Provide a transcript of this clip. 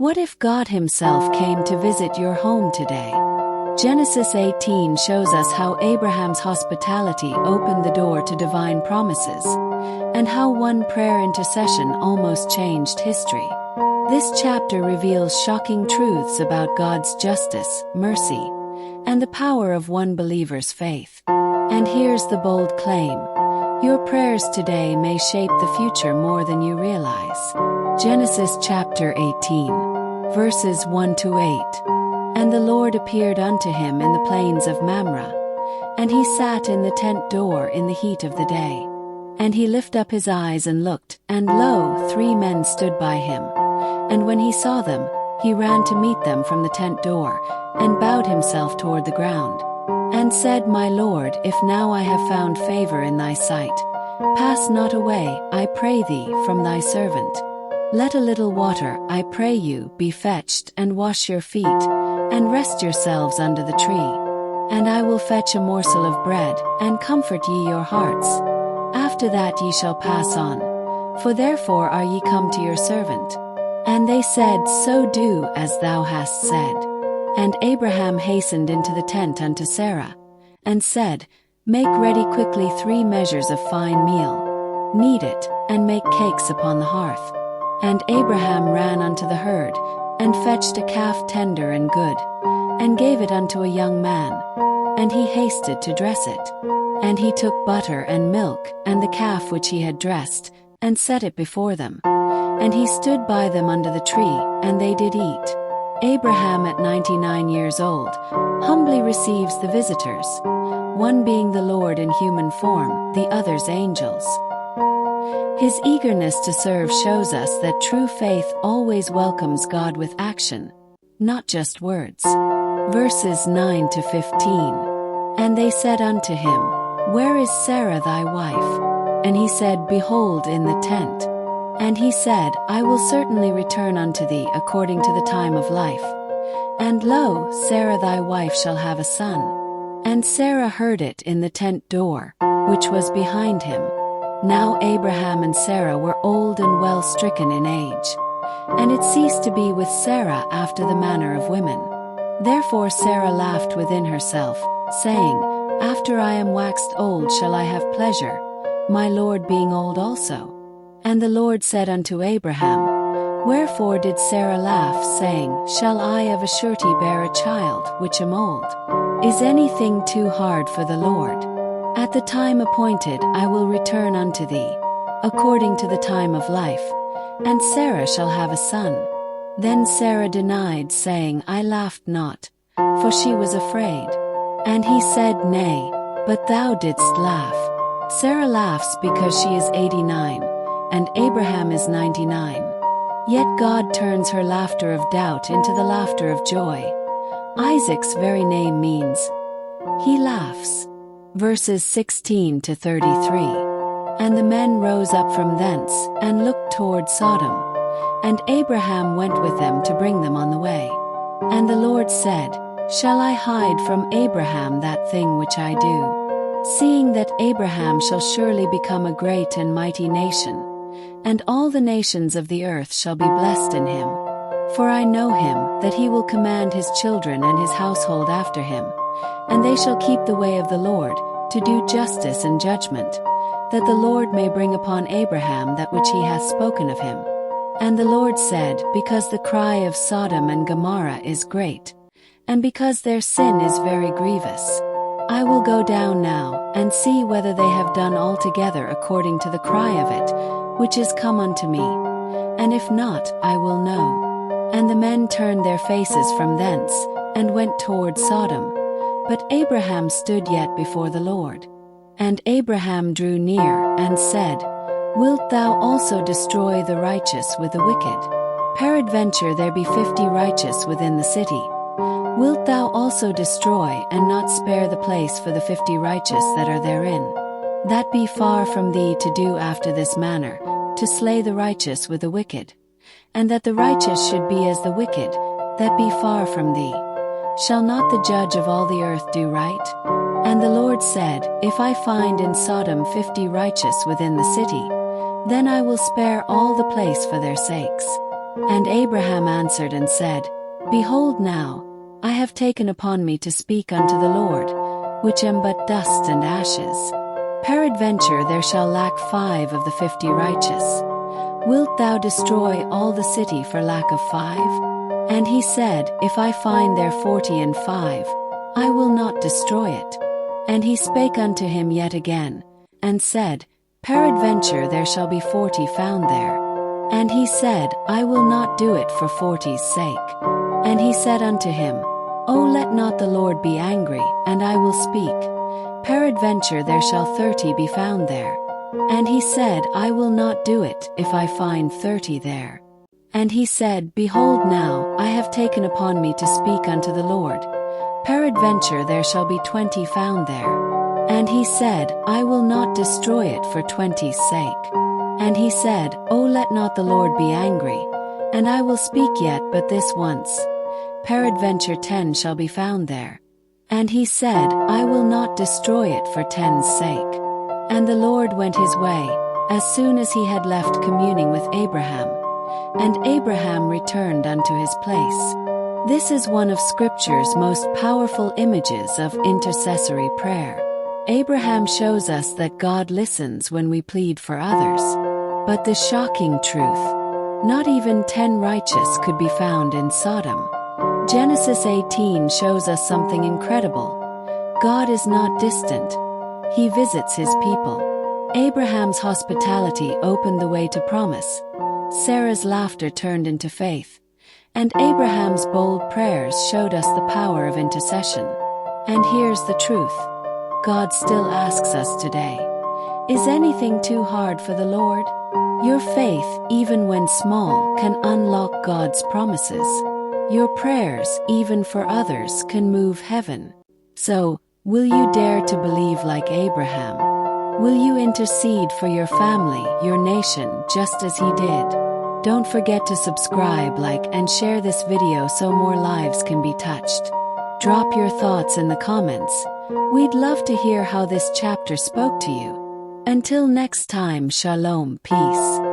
What if God Himself came to visit your home today? Genesis 18 shows us how Abraham's hospitality opened the door to divine promises, and how one prayer intercession almost changed history. This chapter reveals shocking truths about God's justice, mercy, and the power of one believer's faith. And here's the bold claim: your prayers today may shape the future more than you realize. Genesis chapter 18, verses 1 to 8. And the Lord appeared unto him in the plains of Mamre, and he sat in the tent door in the heat of the day. And he lifted up his eyes and looked, and lo, 3 men stood by him. And when he saw them, he ran to meet them from the tent door, and bowed himself toward the ground, and said, My Lord, if now I have found favor in thy sight, pass not away, I pray thee, from thy servant. Let a little water, I pray you, be fetched, and wash your feet, and rest yourselves under the tree. And I will fetch a morsel of bread, and comfort ye your hearts. After that ye shall pass on, for therefore are ye come to your servant. And they said, So do as thou hast said. And Abraham hastened into the tent unto Sarah, and said, Make ready quickly 3 measures of fine meal, knead it, and make cakes upon the hearth. And Abraham ran unto the herd, and fetched a calf tender and good, and gave it unto a young man, and he hasted to dress it. And he took butter and milk, and the calf which he had dressed, and set it before them. And he stood by them under the tree, and they did eat. Abraham at 99 years old, humbly receives the visitors, one being the Lord in human form, the others angels. His eagerness to serve shows us that true faith always welcomes God with action, not just words. Verses 9 to 15. And they said unto him, Where is Sarah thy wife? And he said, Behold, in the tent. And he said, I will certainly return unto thee according to the time of life. And lo, Sarah thy wife shall have a son. And Sarah heard it in the tent door, which was behind him. Now Abraham and Sarah were old and well stricken in age, and it ceased to be with Sarah after the manner of women. Therefore Sarah laughed within herself, saying, After I am waxed old shall I have pleasure, my Lord being old also. And the Lord said unto Abraham, Wherefore did Sarah laugh, saying, Shall I of a surety bear a child, which am old? Is anything too hard for the Lord? At the time appointed I will return unto thee, according to the time of life, and Sarah shall have a son. Then Sarah denied, saying, I laughed not, for she was afraid. And he said, Nay, but thou didst laugh. Sarah laughs because she is 89, and Abraham is 99. Yet God turns her laughter of doubt into the laughter of joy. Isaac's very name means, he laughs. Verses 16 to 33. And the men rose up from thence, and looked toward Sodom. And Abraham went with them to bring them on the way. And the Lord said, Shall I hide from Abraham that thing which I do? Seeing that Abraham shall surely become a great and mighty nation, and all the nations of the earth shall be blessed in him. For I know him, that he will command his children and his household after him, and they shall keep the way of the Lord, to do justice and judgment, that the Lord may bring upon Abraham that which he hath spoken of him. And the Lord said, Because the cry of Sodom and Gomorrah is great, and because their sin is very grievous, I will go down now, and see whether they have done altogether according to the cry of it, which is come unto me. And if not, I will know. And the men turned their faces from thence, and went toward Sodom. But Abraham stood yet before the Lord. And Abraham drew near, and said, Wilt thou also destroy the righteous with the wicked? Peradventure there be 50 righteous within the city. Wilt thou also destroy, and not spare the place for the 50 righteous that are therein? That be far from thee to do after this manner, to slay the righteous with the wicked. And that the righteous should be as the wicked, that be far from thee. Shall not the judge of all the earth do right? And the Lord said, If I find in Sodom 50 righteous within the city, then I will spare all the place for their sakes. And Abraham answered and said, Behold now, I have taken upon me to speak unto the Lord, which am but dust and ashes. Peradventure there shall lack 5 of the 50 righteous. Wilt thou destroy all the city for lack of 5? And he said, If I find there 45, I will not destroy it. And he spake unto him yet again, and said, Peradventure there shall be 40 found there. And he said, I will not do it for 40's sake. And he said unto him, O let not the Lord be angry, and I will speak. Peradventure there shall 30 be found there. And he said, I will not do it, if I find 30 there. And he said, Behold now, I have taken upon me to speak unto the Lord. Peradventure there shall be 20 found there. And he said, I will not destroy it for 20's sake. And he said, O let not the Lord be angry, and I will speak yet but this once. Peradventure 10 shall be found there. And he said, I will not destroy it for 10's sake. And the Lord went his way, as soon as he had left communing with Abraham. And Abraham returned unto his place. This is one of Scripture's most powerful images of intercessory prayer. Abraham shows us that God listens when we plead for others. But the shocking truth, not even 10 righteous could be found in Sodom. Genesis 18 shows us something incredible. God is not distant. He visits his people. Abraham's hospitality opened the way to promise. Sarah's laughter turned into faith. And Abraham's bold prayers showed us the power of intercession. And here's the truth. God still asks us today, is anything too hard for the Lord? Your faith, even when small, can unlock God's promises. Your prayers, even for others, can move heaven. So, will you dare to believe like Abraham? Will you intercede for your family, your nation, just as he did? Don't forget to subscribe, like, and share this video so more lives can be touched. Drop your thoughts in the comments. We'd love to hear how this chapter spoke to you. Until next time, Shalom, peace.